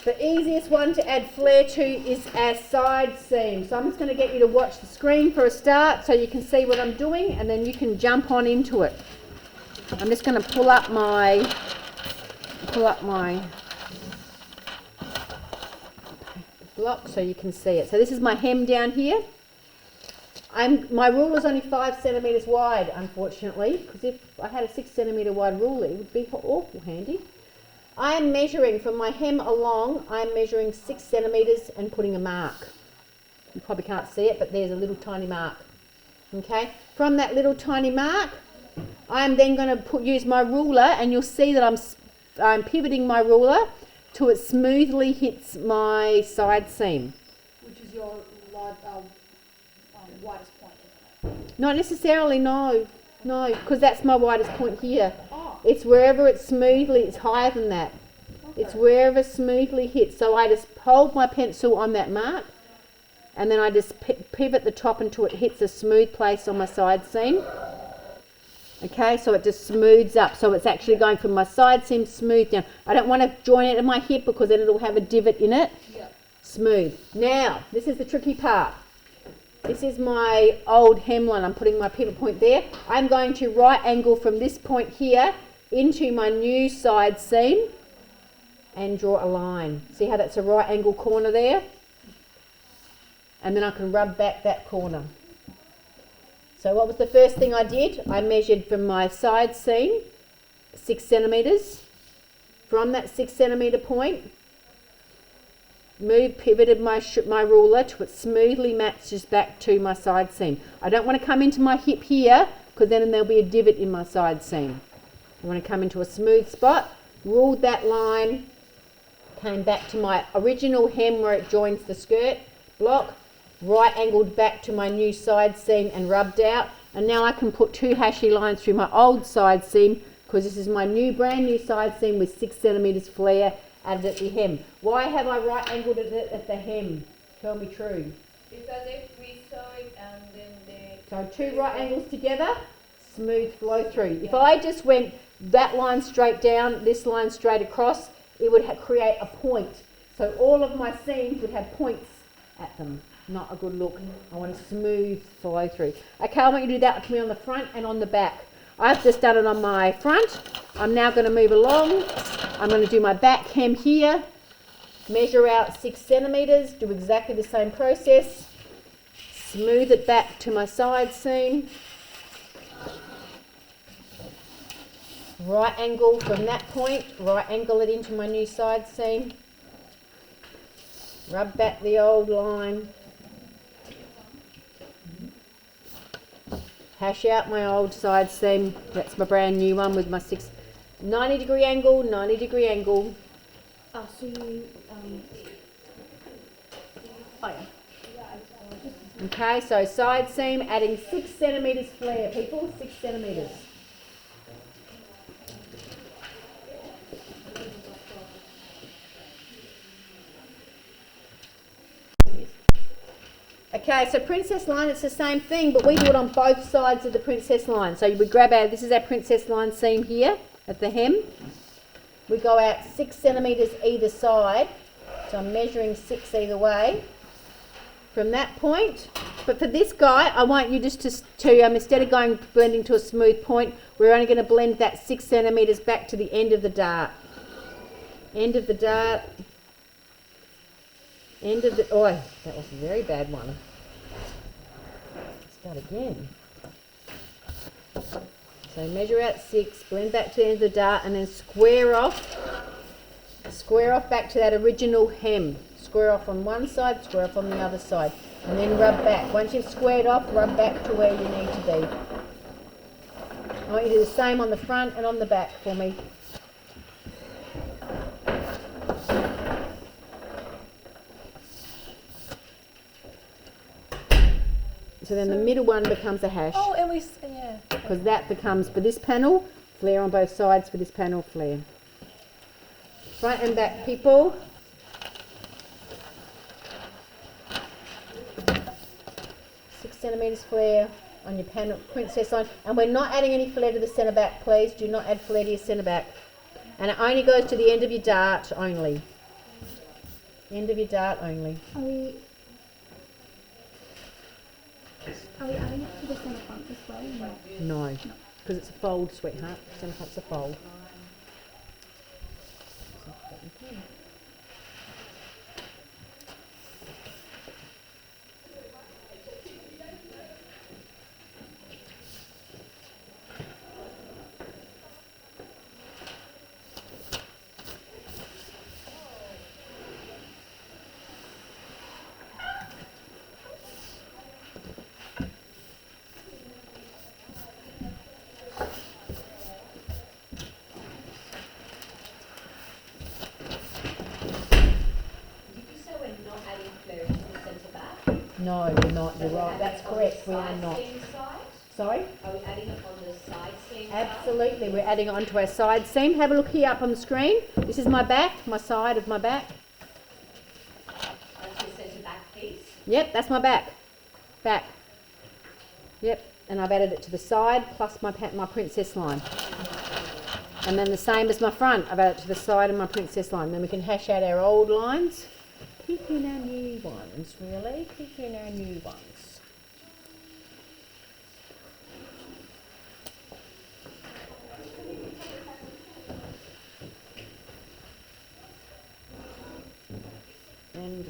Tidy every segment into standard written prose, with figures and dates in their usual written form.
The easiest one to add flare to is our side seam. So I'm just going to get you to watch the screen for a start so you can see what I'm doing, and then you can jump on into it. I'm just going to pull up my block so you can see it. So this is my hem down here. My ruler's only 5 centimetres wide, unfortunately, because if I had a 6 centimetre wide ruler, it would be awful handy. I am measuring from my hem along, I'm measuring 6 centimetres and putting a mark. You probably can't see it, but there's a little tiny mark. Okay, from that little tiny mark, I'm then going to use my ruler, and you'll see that I'm pivoting my ruler till it smoothly hits my side seam. Which is your widest point, isn't it? Not necessarily, no, because that's my widest point here. Oh. It's wherever it's smoothly, it's higher than that. Okay. It's wherever smoothly hits. So I just hold my pencil on that mark, and then I just pivot the top until it hits a smooth place on my side seam. Okay, so it just smooths up. So it's actually going from my side seam smooth down. I don't want to join it in my hip because then it'll have a divot in it. Yep. Smooth. Now, this is the tricky part. This is my old hemline. I'm putting my pivot point there. I'm going to right angle from this point here into my new side seam and draw a line. See how that's a right angle corner there? And then I can rub back that corner. So what was the first thing I did? I measured from my side seam 6 centimetres. From that 6 centimetre point, pivoted my ruler till it smoothly matches back to my side seam. I don't want to come into my hip here because then there'll be a divot in my side seam. I want to come into a smooth spot, ruled that line, came back to my original hem where it joins the skirt block, right angled back to my new side seam and rubbed out, and now I can put 2 hashy lines through my old side seam because this is my brand new side seam with 6 centimetres flare added at the hem. Why have I right angled it at the hem? Tell me true. Because if we sew it and then So 2 right angles together, smooth flow through. If I just went that line straight down, this line straight across, it would create a point. So all of my seams would have points at them. Not a good look. I want a smooth flow through. Okay, I want you to do that to me on the front and on the back. I've just done it on my front. I'm now going to move along. I'm going to do my back hem here. Measure out 6 centimetres. Do exactly the same process. Smooth it back to my side seam. Right angle from that point. Right angle it into my new side seam. Rub back the old line. Hash out my old side seam. That's my brand new one with my 90 degree angle, 90 degree angle. Oh, so you, oh yeah. Okay, so side seam, adding 6 centimetres flare, people, 6 centimetres. Okay, so princess line, it's the same thing, but we do it on both sides of the princess line. So we grab this is our princess line seam here at the hem. We go out 6 centimetres either side, so I'm measuring 6 either way. From that point, but for this guy, I want you just to instead of blending to a smooth point, we're only going to blend that 6 centimetres back to the end of the dart. End of the dart. End of the, oh, that was a very bad one. Start again. So measure out 6, blend back to the end of the dart, and then square off back to that original hem. Square off on one side, square off on the other side, and then rub back. Once you've squared off, rub back to where you need to be. I want you to do the same on the front and on the back for me. So then the middle one becomes a hash. Oh, and yeah. Because that becomes, for this panel, flare on both sides, for this panel, flare. Front and back, people. Centimetres flare on your panel, princess line, and we're not adding any flare to the centre back, please. Do not add flare to your centre back, and it only goes to the end of your dart only. End of your dart only. Are we adding it to the centre front as well? No. No, because it's a fold, sweetheart. Centre front's a fold. No, we're not. You're right. That's correct. We are not. Sorry? Are we adding it on the side seam? Absolutely. We're adding it onto our side seam. Have a look here up on the screen. This is my back, my side of my back. That's your centre back piece. Yep, that's my back. Back. Yep. And I've added it to the side plus my princess line. And then the same as my front. I've added it to the side of my princess line. Then we can hash out our old lines. Kick in our new ones, really. Kick in our new ones. And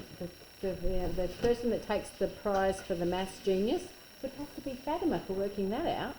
the person that takes the prize for the Maths Genius would have to be Fatima for working that out.